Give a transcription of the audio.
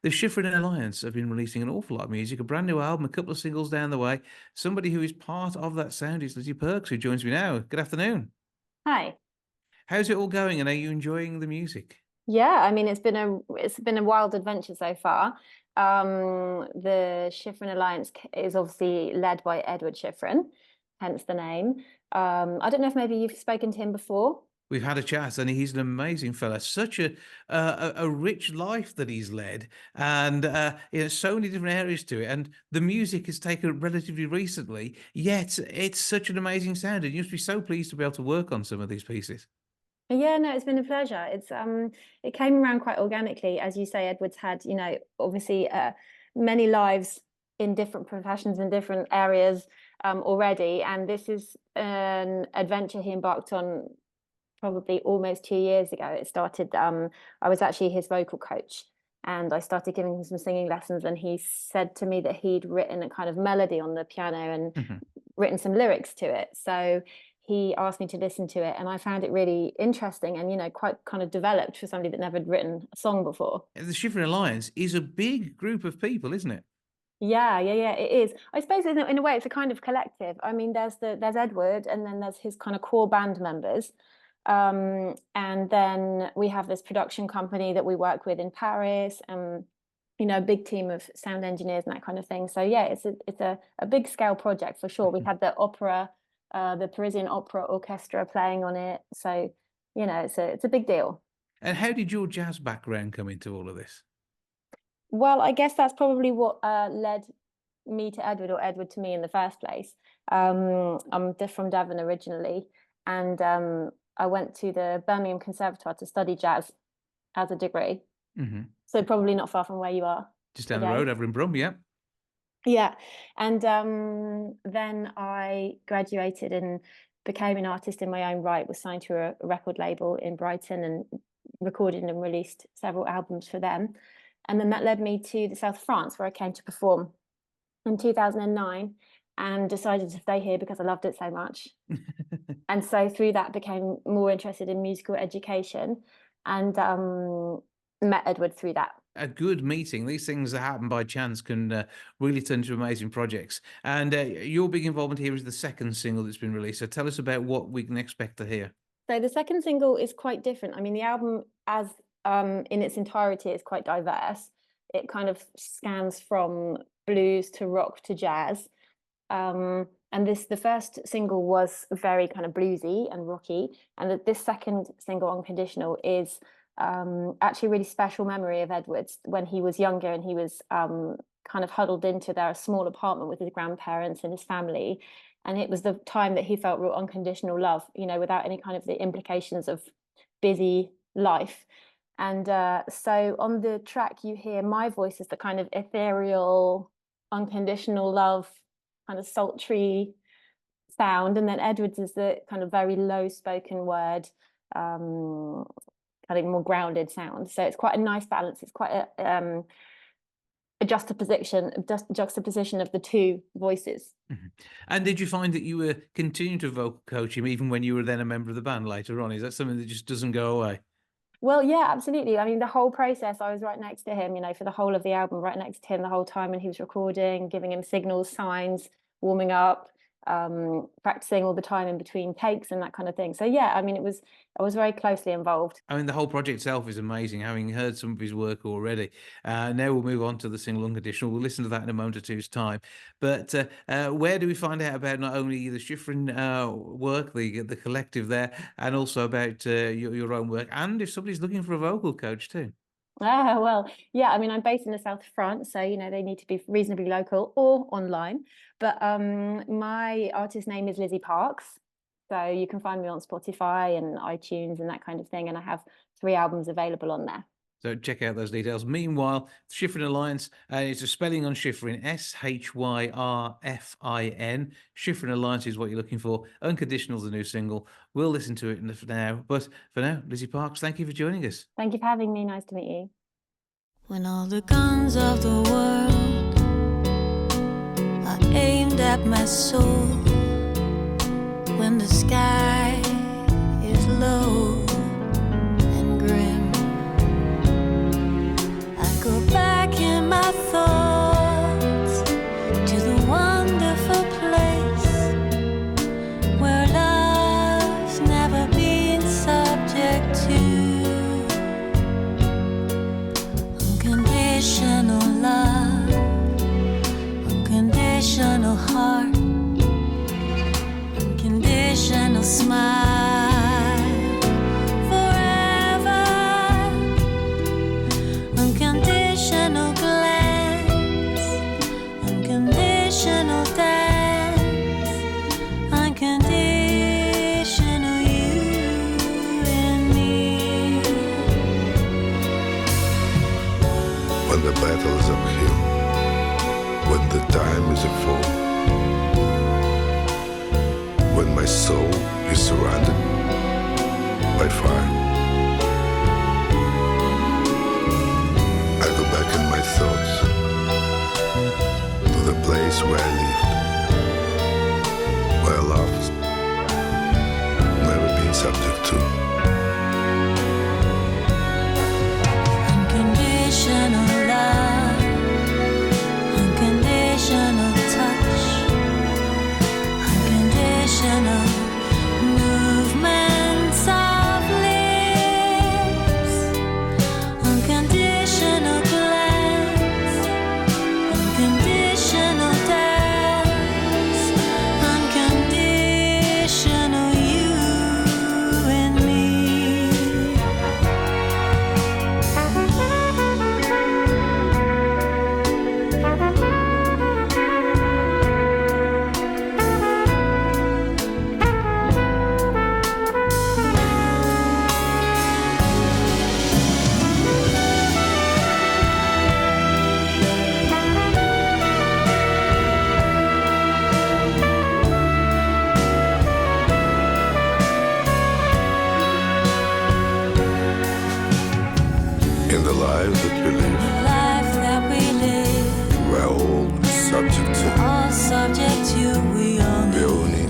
The Shyfrin Alliance have been releasing an awful lot of music, a brand new album, a couple of singles down the way. Somebody who is part of that sound is Lizzy Perks, who joins me now. Good afternoon. Hi. How's it all going, and are you enjoying the music? Yeah, I mean it's been a wild adventure so far. The Shyfrin Alliance is obviously led by Edward Shyfrin, hence the name. I don't know if maybe you've spoken to him before. We've had a chat, and he's an amazing fella. Such a rich life that he's led, and so many different areas to it. And the music has taken relatively recently, yet it's such an amazing sound. And you must be so pleased to be able to work on some of these pieces. Yeah, no, it's been a pleasure. It came around quite organically, as you say. Edward's had, obviously many lives in different professions in different areas already, and this is an adventure he embarked on probably almost 2 years ago. It started, I was actually his vocal coach, and I started giving him some singing lessons, and he said to me that he'd written a kind of melody on the piano and written some lyrics to it. So he asked me to listen to it, and I found it really interesting and, quite kind of developed for somebody that never had written a song before. The Shyfrin Alliance is a big group of people, isn't it? Yeah, it is. I suppose in a way it's a kind of collective. I mean, there's Edward, and then there's his kind of core band members. And then we have this production company that we work with in Paris, and a big team of sound engineers and that kind of thing. So yeah, it's a big scale project for sure. We had the Parisian Opera Orchestra playing on it. So, it's a big deal. And how did your jazz background come into all of this? Well, I guess that's probably what led me to Edward, or Edward to me in the first place. I'm from Devon originally, and I went to the Birmingham Conservatoire to study jazz as a degree. So probably not far from where you are. Just down the road over in Brum, yeah. Yeah. And then I graduated and became an artist in my own right, was signed to a record label in Brighton and recorded and released several albums for them. And then that led me to the south of France, where I came to perform in 2009 and decided to stay here because I loved it so much. And so through that became more interested in musical education, and met Edward through that. A good meeting. These things that happen by chance can really turn into amazing projects. And your big involvement here is the second single that's been released. So tell us about what we can expect to hear. So the second single is quite different. I mean, the album as in its entirety is quite diverse. It kind of scans from blues to rock to jazz. And the first single was very kind of bluesy and rocky. And this second single, Unconditional, is actually a really special memory of Edward's when he was younger, and he was kind of huddled into their small apartment with his grandparents and his family. And it was the time that he felt real unconditional love, without any kind of the implications of busy life. And so on the track, you hear my voice as the kind of ethereal, unconditional love, kind of sultry sound. And then Edward's is the kind of very low spoken word, kind of more grounded sound. So it's quite a nice balance. It's quite a juxtaposition of the two voices. And did you find that you were continuing to vocal coach him even when you were then a member of the band later on? Is that something that just doesn't go away? Well, yeah, absolutely. I mean, the whole process, I was right next to him, for the whole of the album, right next to him the whole time when he was recording, giving him signals, signs, warming up, practicing all the time in between takes and that kind of thing. So yeah, I mean, I was very closely involved. I mean, the whole project itself is amazing, having heard some of his work already. Now we'll move on to the single Unconditional. We'll listen to that in a moment or two's time. But where do we find out about not only the Shyfrin work, the collective there, and also about your own work, and if somebody's looking for a vocal coach too? Well, yeah, I mean, I'm based in the south of France, so, they need to be reasonably local or online. But my artist name is Lizzy Parks. So you can find me on Spotify and iTunes and that kind of thing. And I have 3 albums available on there. So check out those details. Meanwhile, Shyfrin Alliance, it's a spelling on Shyfrin, Shyfrin. Shyfrin Alliance is what you're looking for. Unconditional is the new single. We'll listen to it now. But for now, Lizzy Parks, thank you for joining us. Thank you for having me. Nice to meet you. When all the guns of the world are aimed at my soul, when the sky is low and grim, I go back when the battle is uphill, when the time is full, when my soul is surrounded by fire. I go back in my thoughts to the place where I lived, where love's never been subject to. Unconditional love, unconditional touch, unconditional movements of lips, unconditional glance, unconditional dance, unconditional you and me. In the life that we live, Life that we live, we're all subject to all subject to we all the know. only